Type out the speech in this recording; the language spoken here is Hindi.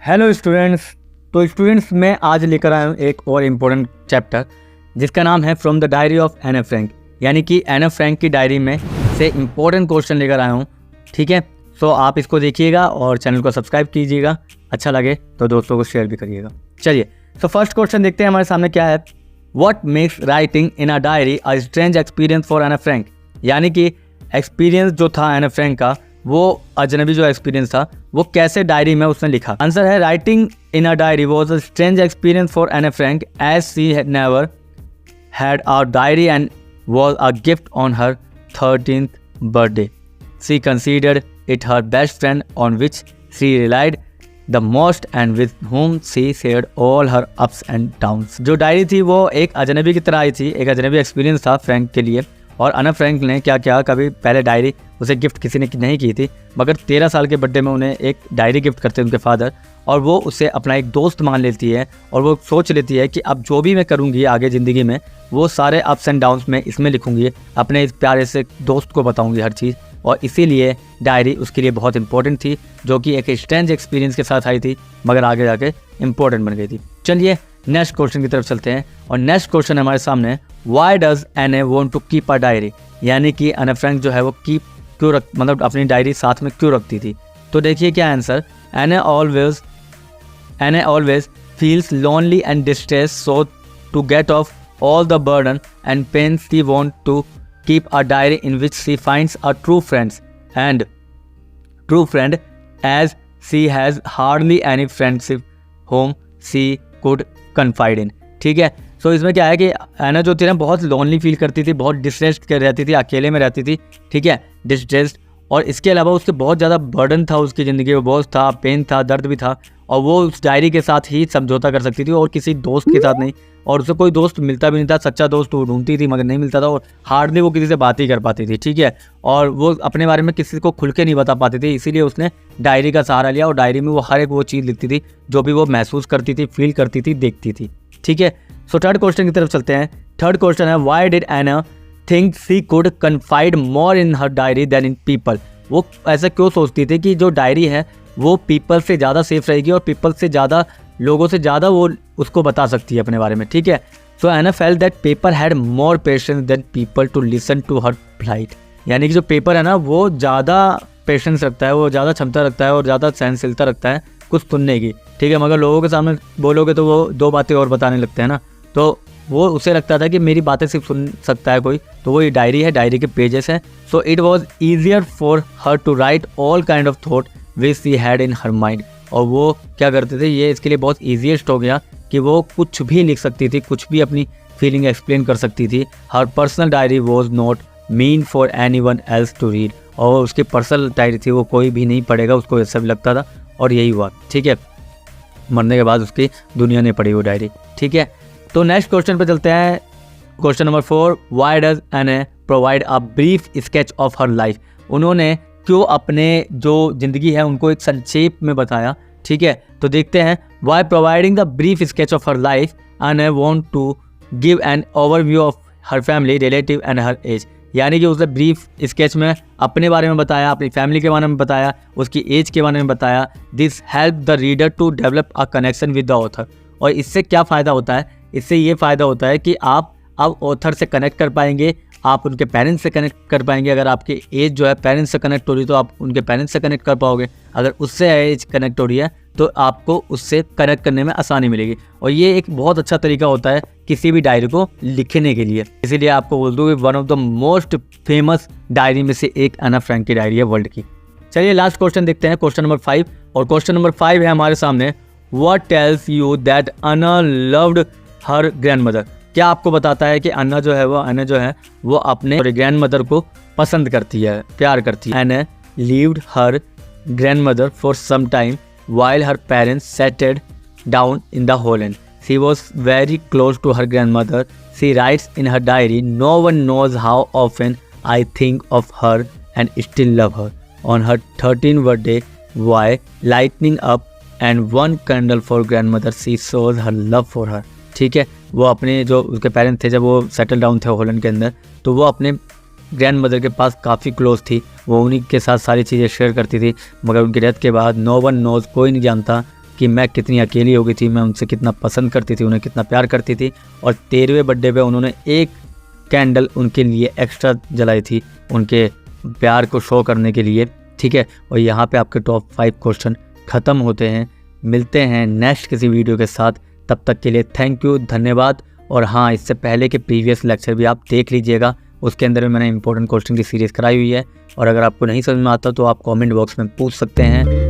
Hello students. तो स्टूडेंट्स मैं आज लेकर आया हूँ एक और इम्पोर्टेंट चैप्टर जिसका नाम है from the diary of Anne Frank, यानी कि एना फ्रैंक की डायरी में से इम्पोर्टेंट क्वेश्चन लेकर आया हूँ। ठीक है, तो आप इसको देखिएगा और चैनल को सब्सक्राइब कीजिएगा, अच्छा लगे तो दोस्तों को शेयर भी करिएगा। चलिए, तो फर्स्ट क्वेश्चन देखते हैं हमारे सामने क्या है। What makes writing in a diary a strange experience for Anne Frank, यानी कि एक्सपीरियंस जो था एना फ्रैंक का, वो अजनबी जो एक्सपीरियंस था वो कैसे डायरी में उसने लिखा। आंसर है writing in a diary was a strange experience for Anne Frank as she had never had a diary and was a gift on her 13th birthday. She considered it her best friend on which she relied the most and with whom she shared all her ups and downs. जो डायरी थी वो एक अजनबी की तरह आई थी, एक अजनबी एक्सपीरियंस था फ्रैंक के लिए। और एना फ्रैंक ने क्या किया, कभी पहले डायरी उसे गिफ्ट किसी ने नहीं की थी, मगर 13 साल के बर्थडे में उन्हें एक डायरी गिफ्ट करते हैं उनके फादर, और वो उसे अपना एक दोस्त मान लेती है और वो सोच लेती है कि अब जो भी मैं करूँगी आगे ज़िंदगी में वो सारे अप्स एंड डाउन्स में इसमें लिखूँगी, अपने इस प्यारे से दोस्त को बताऊँगी हर चीज़। और इसीलिए डायरी उसके लिए बहुत इंपॉर्टेंट थी, जो कि एक स्ट्रेंज एक्सपीरियंस के साथ आई थी मगर आगे जाके इम्पोर्टेंट बन गई थी। चलिए नेक्स्ट क्वेश्चन की तरफ चलते हैं, और नेक्स्ट क्वेश्चन हमारे सामने, why does Anne want to keep a diary, यानी कि एना फ्रैंक जो है वो कीप क्यों मतलब अपनी डायरी साथ में क्यों रखती थी। तो देखिए क्या answer, Anne always feels lonely and distress, so to get off all the burden and pain she want to keep a diary in which she finds a true friend as she has hardly any friendship whom she could confide in। ठीक है, सो इसमें क्या है कि एना जो थी ना बहुत लोनली फील करती थी, बहुत डिस्ट्रेस्ड रहती थी, अकेले में रहती थी। ठीक है, डिस्ट्रेस्ड, और इसके अलावा उसके बहुत ज़्यादा बर्डन था उसकी ज़िंदगी में, बहुत था, पेन था, दर्द भी था, और वो उस डायरी के साथ ही समझौता कर सकती थी और किसी दोस्त के साथ नहीं। और उसे कोई दोस्त मिलता भी नहीं था, सच्चा दोस्त वो ढूंढती थी मगर नहीं मिलता था, और हार्डली वो किसी से बात ही कर पाती थी। ठीक है, और वो अपने बारे में किसी को खुल के नहीं बता पाती थी, इसीलिए उसने डायरी का सहारा लिया और डायरी में वो हर एक वो चीज़ लिखती थी जो भी वो महसूस करती थी, फील करती थी, देखती थी। ठीक है, सो थर्ड क्वेश्चन की तरफ चलते हैं। थर्ड क्वेश्चन है, why did Anne think she could confide more in her diary than in people. वो ऐसा क्यों सोचती थी कि जो डायरी है वो पीपल से ज़्यादा सेफ रहेगी और पीपल से ज़्यादा, लोगों से ज़्यादा वो उसको बता सकती है अपने बारे में। ठीक है, so Anna felt that paper had more patience than people to listen to her plight, यानी कि जो पेपर है ना वो ज़्यादा पेशेंस रखता है, वो ज़्यादा क्षमता रखता है और ज़्यादा सहनशीलता रखता है कुछ सुनने की। ठीक है, मगर लोगों के सामने बोलोगे तो वो दो बातें और बताने लगते हैं ना, तो वो उसे लगता था कि मेरी बातें सिर्फ सुन सकता है कोई, तो वो ये डायरी है, डायरी के पेजेस हैं। So it was easier for her to write all kind of thought which she had in her mind. और वो क्या करते थे, ये इसके लिए बहुत ईजीएस्ट हो गया कि वो कुछ भी लिख सकती थी, कुछ भी अपनी फीलिंग एक्सप्लेन कर सकती थी। Her personal diary was not mean for anyone else to read, और उसकी पर्सनल डायरी थी वो कोई भी नहीं पढ़ेगा, उसको ऐसा भी लगता था, और यही हुआ। ठीक है, मरने के बाद उसकी दुनिया ने पढ़ी वो डायरी। ठीक है, तो नेक्स्ट क्वेश्चन पे चलते हैं। Question number 4, why does Anna provide a brief sketch of her life. उन्होंने क्यों अपने जो ज़िंदगी है उनको एक संक्षेप में बताया। ठीक है, तो देखते हैं, why providing the brief sketch of her life Anna want to give an overview of her family, relative and her age, यानी कि उसने ब्रीफ स्केच में अपने बारे में बताया, अपनी फैमिली के बारे में बताया, उसकी एज के बारे में बताया। This help the reader to develop a connection with the author. और इससे क्या फ़ायदा होता है, इससे ये फ़ायदा होता है कि आप अब ऑथर से कनेक्ट कर पाएंगे, आप उनके पेरेंट्स से कनेक्ट कर पाएंगे। अगर आपकी एज जो है पेरेंट्स से कनेक्ट हो रही है तो आप उनके पेरेंट्स से कनेक्ट कर पाओगे, अगर उससे एज कनेक्ट हो रही है तो आपको उससे कनेक्ट करने में आसानी मिलेगी। और ये एक बहुत अच्छा तरीका होता है किसी भी डायरी को लिखने के लिए। इसीलिए आपको बोल दूँ कि one of the most famous diary में से एक एना फ्रैंक की डायरी है वर्ल्ड की। चलिए लास्ट क्वेश्चन देखते हैं, क्वेश्चन नंबर 5, और क्वेश्चन नंबर 5 है हमारे सामने, what tells you that Anna loved her grandmother. क्या आपको बताता है कि एना जो है वो अपने ग्रैंडमदर को पसंद करती है, प्यार करती है। Anna lived her grandmother for some time while her parents settled down in the Holland. She was very close to her grandmother. She writes in her diary, no one knows how often I think of her and still love her. On her 13th birthday, while lighting up and one candle for grandmother, she shows her love for her. ठीक है, वो अपने जो उसके पेरेंट्स थे जब वो सेटल डाउन थे हॉलैंड के अंदर, तो वो अपने ग्रैंड मदर के पास काफ़ी क्लोज थी, वो उन्हीं के साथ सारी चीज़ें शेयर करती थी। मगर उनकी डेथ के बाद नो वन नोज़, कोई नहीं जानता कि मैं कितनी अकेली हो गई थी, मैं उनसे कितना पसंद करती थी, उन्हें कितना प्यार करती थी। और 13वें बर्थडे पे उन्होंने एक कैंडल उनके लिए एक्स्ट्रा जलाई थी, उनके प्यार को शो करने के लिए, ठीक है। और यहाँ पे आपके टॉप 5 क्वेश्चन ख़त्म होते हैं। मिलते हैं नेक्स्ट किसी वीडियो के साथ, तब तक के लिए थैंक यू, धन्यवाद। और हाँ, इससे पहले के प्रीवियस लेक्चर भी आप देख लीजिएगा, उसके अंदर भी मैंने इंपॉर्टेंट क्वेश्चन की सीरीज़ कराई हुई है। और अगर आपको नहीं समझ में आता तो आप कमेंट बॉक्स में पूछ सकते हैं।